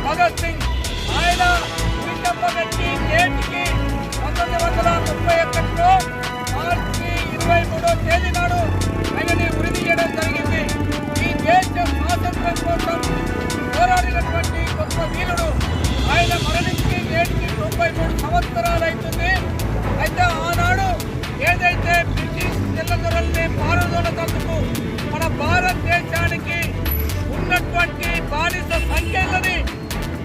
భగత్ సింగ్ ఆయన ఉరికంపబెట్టి నేటికి 1931లో మార్చి 23వ తేదీ నాడు ఆయనని ఉరిదీయడం జరిగింది. ఈ దేశ స్వాతంత్ర్యం కోసం పోరాడినటువంటి గొప్ప వీరుడు. ఆయన మరణించి నేటికి 93 సంవత్సరాలు అవుతుంది. అయితే ఆనాడు ఏదైతే బ్రిటిష్ తెల్లదొరల్ని పారదోలతందుకు మన భారతదేశానికి ఉన్నటువంటి బానిస సంఖ్యలని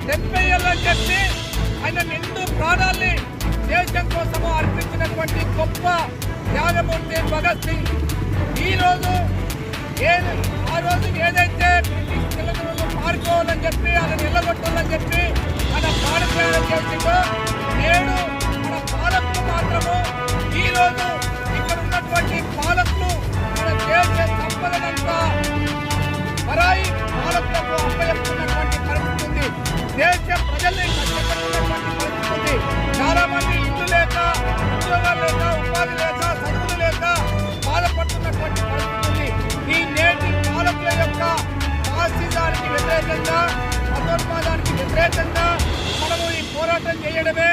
తెప్పేయాలని చెప్పి ఆయన నిండు ప్రాణాల్ని దేశం కోసము అర్పించినటువంటి గొప్ప త్యాగమూర్తి భగత్ సింగ్. ఆ రోజు ఏదైతే బ్రిటిష్ తెల్లదొరలు పారిపోవాలని చెప్పి ఆయన నిలగొట్టాలని చెప్పి ఆయన ప్రాణత్యాగం చేసిందో నేడు మన పాలకులు మాత్రము ఈరోజు ఇక్కడ ఉన్నటువంటి పాలకులు మన దేశ సంపదనంతా పరాయి పాలకులకు అప్పచెప్తున్నటువంటి పరిస్థితి ఉంది. దేశ ప్రజల్ని కష్టపెడుతున్నటువంటి పరిస్థితి ఉంది. చాలా మంది ఇల్లు లేక, ఉద్యోగాలు లేక, ఉపాధి లేక, చదువులు లేక బాధపడుతున్నటువంటి పరిస్థితి ఉంది. ఈ నేటి పాలకుల యొక్క ఆశీర్వాదానికి వ్యతిరేకంగా, మతోన్మాదానికి వ్యతిరేకంగా మనము ఈ పోరాటం చేయడమే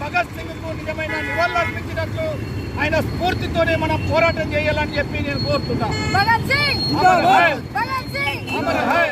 భగత్ సింగ్ కు నిజమైన నివాళులు అర్పించినట్లు ఆయన స్ఫూర్తితోనే మనం పోరాటం చేయాలని చెప్పి నేను కోరుతున్నా. భగత్ సింగ్ అమర్ హై.